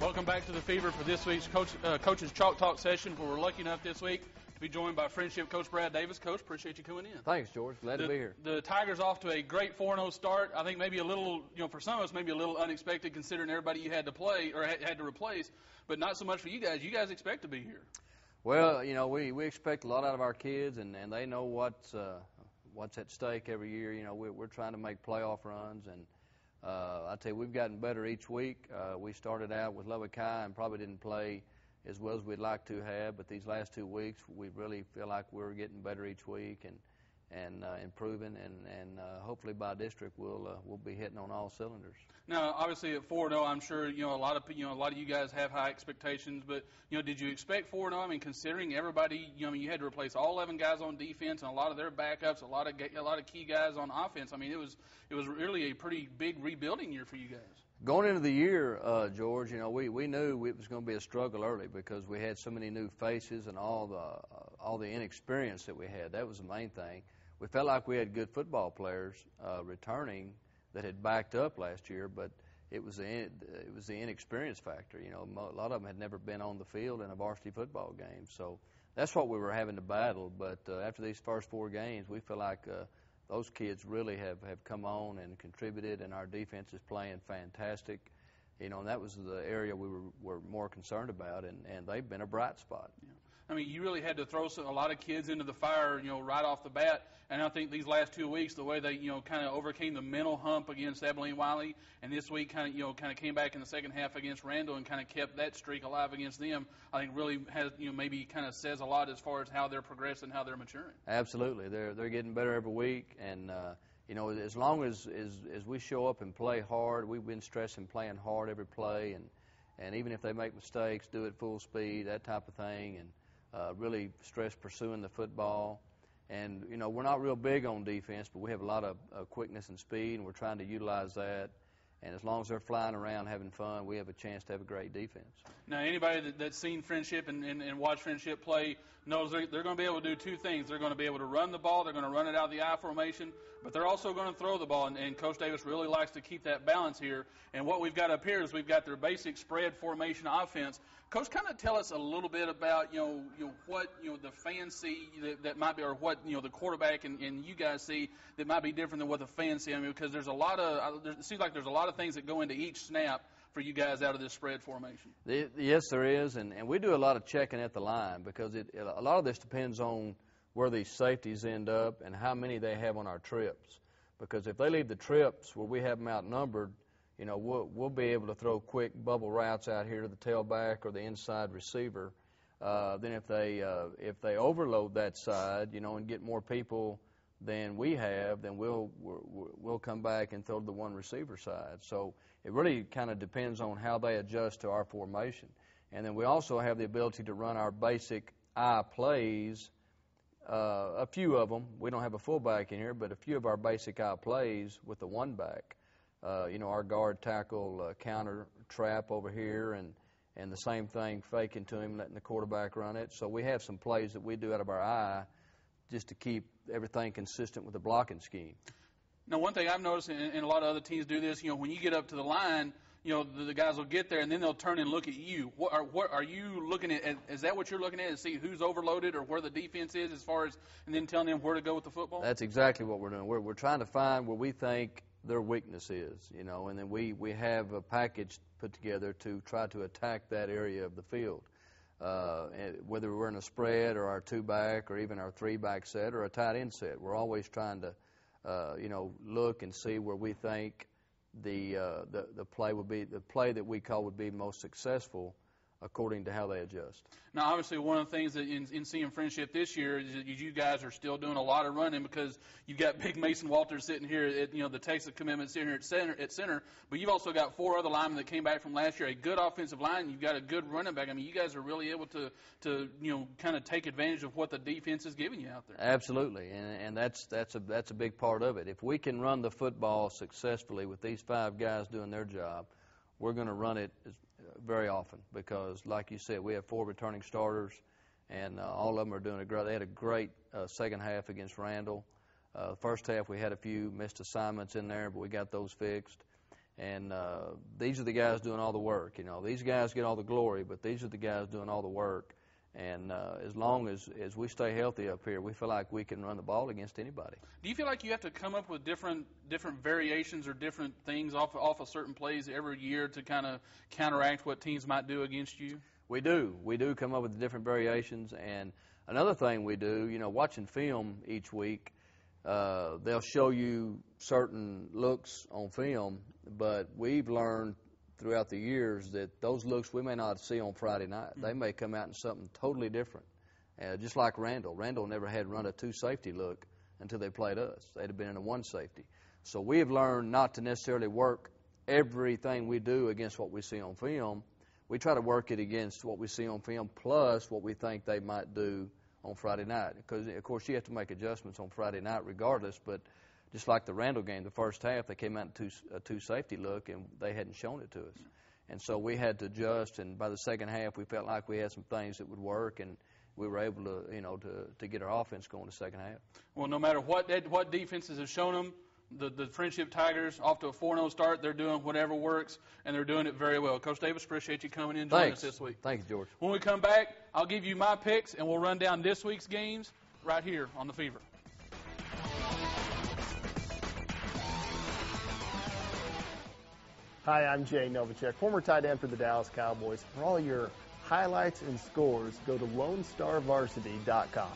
Welcome back to the Fever for this week's Coach's Chalk Talk session, where we're lucky enough this week to be joined by Friendship Coach Brad Davis. Coach, appreciate you coming in. Thanks, George. Glad to be here. The Tigers off to a great 4-0 start. I think maybe a little, for some of us, maybe a little unexpected considering everybody you had to play or had to replace, but not so much for you guys. You guys expect to be here. Well, we expect a lot out of our kids, and they know what's at stake every year. We're trying to make playoff runs, and I tell you, we've gotten better each week. We started out with Lubbock High and probably didn't play as well as we'd like to have, but these last 2 weeks, we really feel like we're getting better each week and improving, and hopefully by district we'll be hitting on all cylinders. Now, obviously at 4-0, I'm sure a lot of you guys have high expectations, but did you expect 4-0? I mean, considering everybody, you had to replace all 11 guys on defense and a lot of their backups, a lot of key guys on offense. I mean, it was really a pretty big rebuilding year for you guys. Going into the year, George, we knew it was going to be a struggle early because we had so many new faces and all the inexperience that we had. That was the main thing. We felt like we had good football players returning that had backed up last year, but it was the inexperience factor. A lot of them had never been on the field in a varsity football game, so that's what we were having to battle. But after these first 4 games, we feel like those kids really have come on and contributed, and our defense is playing fantastic. And that was the area we were more concerned about, and they've been a bright spot. Yeah. I mean, you really had to throw a lot of kids into the fire, right off the bat. And I think these last 2 weeks, the way they, kind of overcame the mental hump against Abilene Wiley, and this week kind of came back in the second half against Randall and kind of kept that streak alive against them, I think really has, maybe kind of says a lot as far as how they're progressing, how they're maturing. Absolutely. They're getting better every week, and as long as we show up and play hard, we've been stressing playing hard every play, and even if they make mistakes, do it full speed, that type of thing, and really stress pursuing the football. And, we're not real big on defense, but we have a lot of quickness and speed, and we're trying to utilize that. And as long as they're flying around having fun, we have a chance to have a great defense. Now, anybody that's seen Friendship and watched Friendship play knows they're going to be able to do 2 things. They're going to be able to run the ball. They're going to run it out of the I formation, but they're also going to throw the ball. And Coach Davis really likes to keep that balance here. And what we've got up here is we've got their basic spread formation offense. Coach, kind of tell us a little bit about what the fans see that might be, or what the quarterback and you guys see that might be different than what the fans see. I mean, because it seems like there's a lot of things that go into each snap for you guys out of this spread formation. Yes, there is, and we do a lot of checking at the line because a lot of this depends on where these safeties end up and how many they have on our trips. Because if they leave the trips where we have them outnumbered, we'll be able to throw quick bubble routes out here to the tailback or the inside receiver. Then if they overload that side, and get more people than we have, then we'll come back and throw to the one receiver side. So it really kind of depends on how they adjust to our formation. And then we also have the ability to run our basic I plays, a few of them. We don't have a fullback in here, but a few of our basic I plays with the one back. Our guard tackle counter trap over here, and the same thing, faking to him, letting the quarterback run it. So we have some plays that we do out of our eye just to keep everything consistent with the blocking scheme. Now, one thing I've noticed, and a lot of other teams do this, when you get up to the line, the guys will get there, and then they'll turn and look at you. What are you looking at? Is that what you're looking at, to see who's overloaded or where the defense is as far as, and then telling them where to go with the football? That's exactly what we're doing. We're trying to find where we think their weakness is, and then we have a package put together to try to attack that area of the field. Whether we're in a spread or our 2-back or even our 3-back set or a tight end set, we're always trying to, look and see where we think the play that we call would be most successful according to how they adjust. Now, obviously, one of the things that in seeing Friendship this year is that you guys are still doing a lot of running because you've got big Mason Walters sitting here at the Texas commitment sitting here at center, but you've also got 4 other linemen that came back from last year, a good offensive line. You've got a good running back. I mean, you guys are really able to kind of take advantage of what the defense is giving you out there. Absolutely, and that's a big part of it. If we can run the football successfully with these 5 guys doing their job, we're going to run it very often because, like you said, we have 4 returning starters, and all of them are doing they had a great second half against Randall. First half we had a few missed assignments in there, but we got those fixed. And these are the guys doing all the work. You know, these guys get all the glory, but these are the guys doing all the work. And as long as we stay healthy up here, we feel like we can run the ball against anybody. Do you feel like you have to come up with different variations or different things off of certain plays every year to kind of counteract what teams might do against you? We do. We do come up with different variations. And another thing we do, you know, watching film each week, they'll show you certain looks on film, but we've learned throughout the years that those looks we may not see on Friday night. They may come out in something totally different. Just like Randall. Randall never had run a 2 safety look until they played us. They'd have been in a 1 safety. So we have learned not to necessarily work everything we do against what we see on film. We try to work it against what we see on film plus what we think they might do on Friday night. Because, of course, you have to make adjustments on Friday night regardless, but just like the Randall game, the first half, they came out in a 2 safety look, and they hadn't shown it to us. And so we had to adjust, and by the second half, we felt like we had some things that would work, and we were able to, you know, to get our offense going in the second half. Well, no matter what defenses have shown them, the Friendship Tigers, off to a 4-0 start, they're doing whatever works, and they're doing it very well. Coach Davis, appreciate you coming in and joining us this week. Thank you, George. When we come back, I'll give you my picks, and we'll run down this week's games right here on The Fever. Hi, I'm Jay Novacek, former tight end for the Dallas Cowboys. For all your highlights and scores, go to LoneStarVarsity.com.